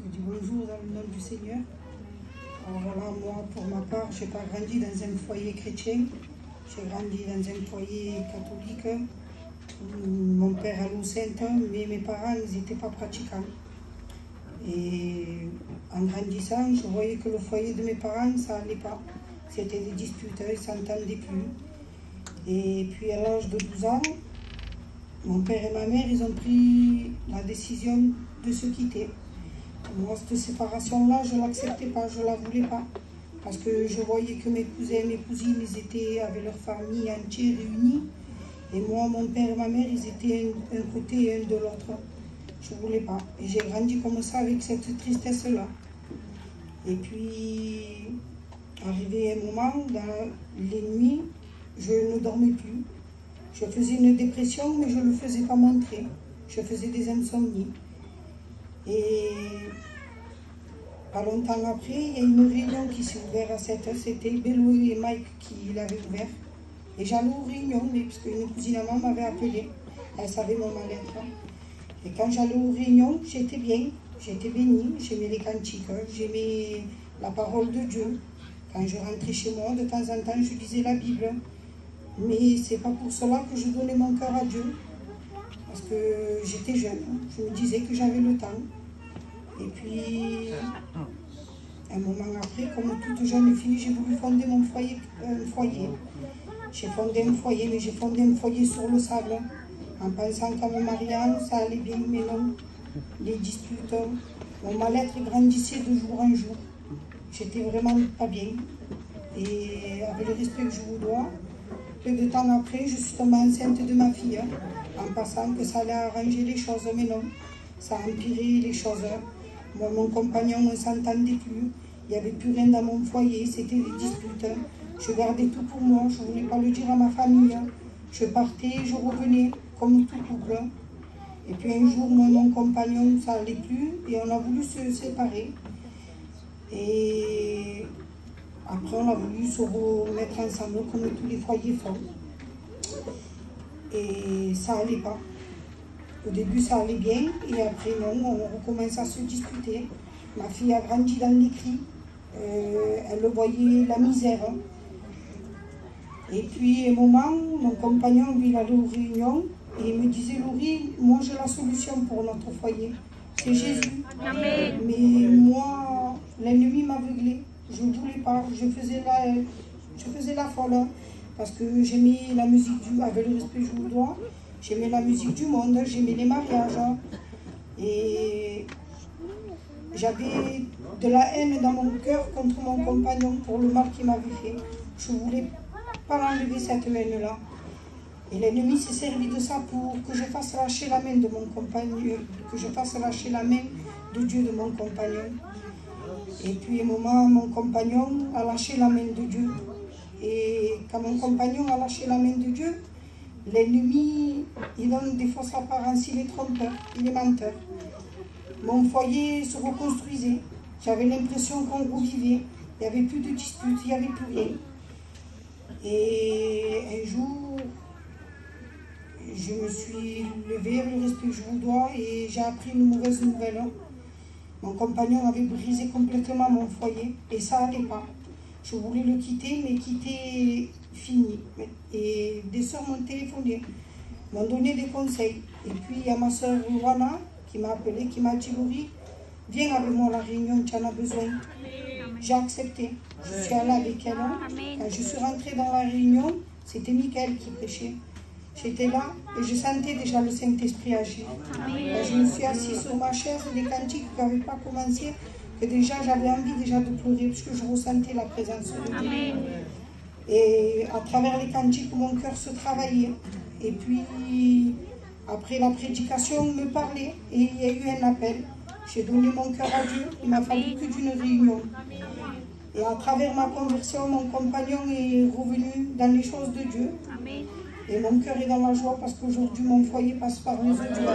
Je dis bonjour dans le nom du Seigneur. Alors voilà, moi, pour ma part, je n'ai pas grandi dans un foyer chrétien. J'ai grandi dans un foyer catholique. Mon père allait au Saint, mais mes parents, ils n'étaient pas pratiquants. Et en grandissant, je voyais que le foyer de mes parents, ça n'allait pas. C'était des disputes, ils ne s'entendaient plus. Et puis à l'âge de 12 ans, mon père et ma mère, ils ont pris la décision de se quitter. Moi, cette séparation-là, je ne l'acceptais pas, je ne la voulais pas. Parce que je voyais que mes cousins et mes cousines, ils étaient avec leur famille entière réunis. Et moi, mon père et ma mère, ils étaient un côté et un de l'autre. Je ne voulais pas. Et j'ai grandi comme ça avec cette tristesse-là. Et puis, arrivé un moment, dans les nuits, je ne dormais plus. Je faisais une dépression, mais je ne le faisais pas montrer. Je faisais des insomnies. Et pas longtemps après, il y a une réunion qui s'est ouverte à 7 h. C'était Bello et Mike qui l'avaient ouvert. Et j'allais aux réunions, parce qu'une cousine à moi m'avait appelé. Elle savait mon mal-être. Et quand j'allais aux réunions, j'étais bien. J'étais bénie. J'aimais les cantiques. J'aimais la parole de Dieu. Quand je rentrais chez moi, de temps en temps, je lisais la Bible. Mais c'est pas pour cela que je donnais mon cœur à Dieu. Parce que j'étais jeune. Je me disais que j'avais le temps. Et puis, un moment après, comme toute jeune fille, j'ai voulu fonder un foyer. J'ai fondé un foyer, mais j'ai fondé un foyer sur le sable. En pensant qu'en me mariant, ça allait bien, mais non. Les disputes, mon mal-être grandissait de jour en jour. J'étais vraiment pas bien. Et avec le respect que je vous dois, peu de temps après, je suis tombée enceinte de ma fille, en pensant que ça allait arranger les choses, mais non. Ça a empiré les choses. Moi, mon compagnon ne s'entendait plus. Il n'y avait plus rien dans mon foyer, c'était des disputes. Je gardais tout pour moi, je ne voulais pas le dire à ma famille. Je partais, je revenais, comme tout couple. Et puis un jour, moi et mon compagnon, ça n'allait plus, et on a voulu se séparer. Et après, on a voulu se remettre ensemble, comme tous les foyers font. Et ça n'allait pas. Au début, ça allait bien, et après, non, on recommence à se disputer. Ma fille a grandi dans les cris. Elle voyait la misère. Et puis, à un moment, mon compagnon, lui, il allait aux réunions, et il me disait, Laurie, moi, j'ai la solution pour notre foyer. C'est Jésus. Amen. Mais moi, l'ennemi m'aveuglait. Je ne voulais pas. Je faisais la folle. Parce que j'aimais la musique avec le respect que je vous dois. J'aimais la musique du monde, j'aimais les mariages. Et j'avais de la haine dans mon cœur contre mon compagnon pour le mal qu'il m'avait fait. Je ne voulais pas enlever cette haine-là. Et l'ennemi s'est servi de ça pour que je fasse lâcher la main de mon compagnon, que je fasse lâcher la main de Dieu de mon compagnon. Et puis à un moment, mon compagnon a lâché la main de Dieu. Et quand mon compagnon a lâché la main de Dieu, l'ennemi, il donne des fausses apparences, il est trompeur, il est menteur. Mon foyer se reconstruisait. J'avais l'impression qu'on revivait. Il n'y avait plus de disputes, il n'y avait plus rien. Et un jour, je me suis levée avec le respect que je vous dois et j'ai appris une mauvaise nouvelle. Mon compagnon avait brisé complètement mon foyer et ça n'allait pas. Je voulais le quitter, mais quitter fini. Et des soeurs m'ont téléphoné, m'ont donné des conseils. Et puis il y a ma soeur Luana qui m'a appelé, qui m'a dit, Laurie, viens avec moi à la réunion, tu en as besoin. J'ai accepté. Je suis allée avec elle. Quand je suis rentrée dans la réunion, c'était Michael qui prêchait. J'étais là et je sentais déjà le Saint-Esprit agir. Je me suis assise sur ma chaise, les cantiques qui n'avaient pas commencé, que déjà j'avais envie déjà de pleurer parce que je ressentais la présence de Dieu. Et à travers les cantiques, mon cœur se travaillait. Et puis, après la prédication, on me parlait et il y a eu un appel. J'ai donné mon cœur à Dieu, il m'a fallu que d'une réunion. Et à travers ma conversion, mon compagnon est revenu dans les choses de Dieu. Et mon cœur est dans la joie parce qu'aujourd'hui, mon foyer passe par les yeux de Dieu.